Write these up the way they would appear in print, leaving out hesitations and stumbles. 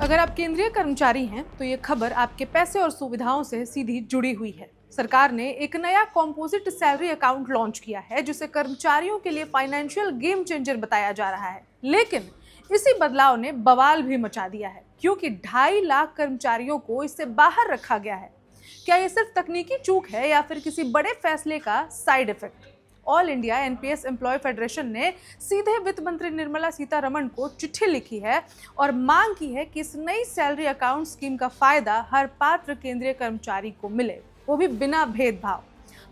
अगर आप केंद्रीय कर्मचारी हैं तो ये खबर आपके पैसे और सुविधाओं से सीधी जुड़ी हुई है। सरकार ने एक नया कॉम्पोजिट सैलरी अकाउंट लॉन्च किया है जिसे कर्मचारियों के लिए फाइनेंशियल गेम चेंजर बताया जा रहा है। लेकिन इसी बदलाव ने बवाल भी मचा दिया है क्योंकि 2.5 लाख कर्मचारियों को इससे बाहर रखा गया है। क्या ये सिर्फ तकनीकी चूक है या फिर किसी बड़े फैसले का side effect? All India NPS employ federation ने सीधे वित्त मंत्री निर्मला सीतारमण को चिट्ठी लिखी है और मांग की है कि इस नई सैलरी अकाउंट स्कीम का फायदा हर पात्र केंद्रीय कर्मचारी को मिले, वो भी बिना भेदभाव।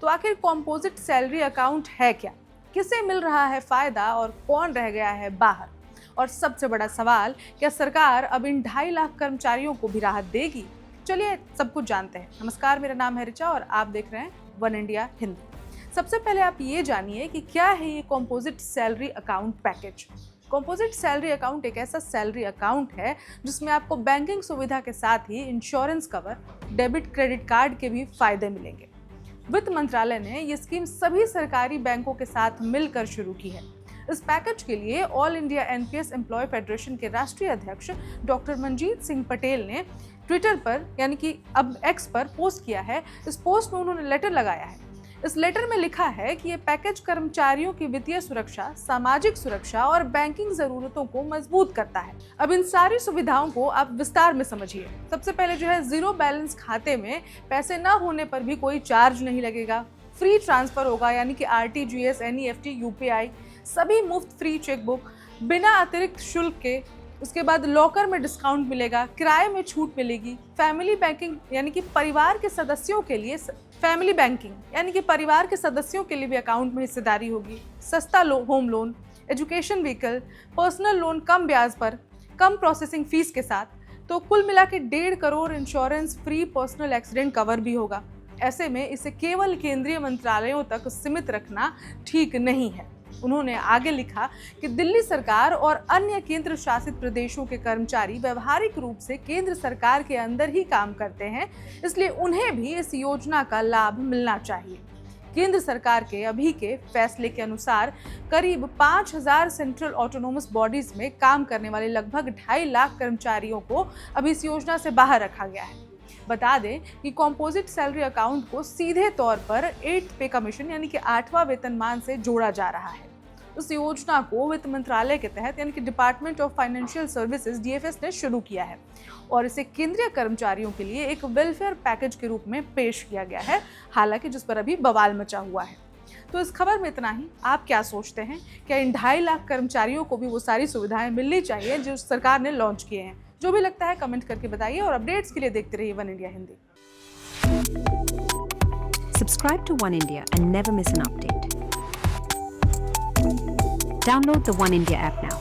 तो आखिर कॉम्पोजिट सैलरी अकाउंट है क्या, किसे मिल रहा है फायदा और कौन रह गया है बाहर? और सबसे बड़ा सवाल, क्या सरकार अब इन 2.5 लाख कर्मचारियों को भी राहत देगी? चलिए सब कुछ जानते हैं। नमस्कार, मेरा नाम है ऋचा और आप देख रहे हैं वन इंडिया हिंदी। सबसे पहले आप ये जानिए कि क्या है ये composite salary account package. Composite salary account एक ऐसा सैलरी अकाउंट है जिसमें आपको बैंकिंग सुविधा के साथ ही insurance cover, debit credit card के भी फायदे मिलेंगे। वित्त मंत्रालय ने ये स्कीम सभी सरकारी बैंकों के साथ मिलकर शुरू की है। इस पैकेज के लिए all India NPS employ federation के राष्ट्रीय अध्यक्ष डॉक्टर मनजीत सिंह पटेल ने ट्विटर पर यानी कि अब एक्स पर पोस्ट किया है। इस पोस्ट में उन्होंने लेटर लगाया है। इस लेटर में लिखा है कि ये पैकेज कर्मचारियों की वित्तीय सुरक्षा, सामाजिक सुरक्षा और बैंकिंग जरूरतों को मजबूत करता है। अब इन सारी सुविधाओं को आप विस्तार में समझिए। सबसे पहले जो है, जीरो बैलेंस खाते में पैसे न होने पर भी कोई चार्ज नहीं लगेगा। फ्री ट्रांसफर होगा यानी कि आरटीजीएस, एनईएफटी, यूपीआई, सभी मुफ्त फ्री चेकबुक बिना अतिरिक्त शुल्क के। उसके बाद लॉकर में डिस्काउंट मिलेगा, किराए में छूट मिलेगी। फैमिली बैंकिंग यानी कि परिवार के सदस्यों के लिए परिवार के सदस्यों के लिए भी अकाउंट में हिस्सेदारी होगी। सस्ता home loan, education vehicle, personal loan कम ब्याज पर, कम प्रोसेसिंग फीस के साथ। तो कुल मिला के 1.5 crore insurance free personal accident cover भी होगा। ऐसे में इसे केवल केंद्रीय मंत्रालयों तक सीमित रखना ठीक नहीं है। उन्होंने आगे लिखा कि दिल्ली सरकार और अन्य केंद्र शासित प्रदेशों के कर्मचारी व्यवहारिक रूप से केंद्र सरकार के अंदर ही काम करते हैं, इसलिए उन्हें भी इस योजना का लाभ मिलना चाहिए। केंद्र सरकार के अभी के फैसले के अनुसार करीब 5,000 सेंट्रल ऑटोनोमस बॉडीज में काम करने वाले लगभग 2.5 लाख कर्मचारियों को अभी इस योजना से बाहर रखा गया है। बता दें कि कॉम्पोजिट सैलरी अकाउंट को सीधे तौर पर 8th पे कमीशन यानी कि 8वां वेतनमान से जोड़ा जा रहा है। इस योजना को वित्त मंत्रालय के तहत यानी कि department of financial services DFS ने शुरू किया है और इसे केंद्रीय कर्मचारियों के लिए एक वेलफेयर पैकेज के रूप में पेश किया गया है, हालांकि जिस पर अभी बवाल मचा हुआ है। तो इस खबर में इतना ही। आप क्या सोचते हैं? क्या इन 2.5 लाख कर्मचारियों को भी वो सारी सुविधाएं मिलनी चाहिए जो सरकार ने लॉन्च किए हैं? जो भी लगता है कमेंट करके बताइए और अपडेट्स के लिए देखते रहिए one India Hindi. Subscribe to One India and never miss an update. Download the One India app now.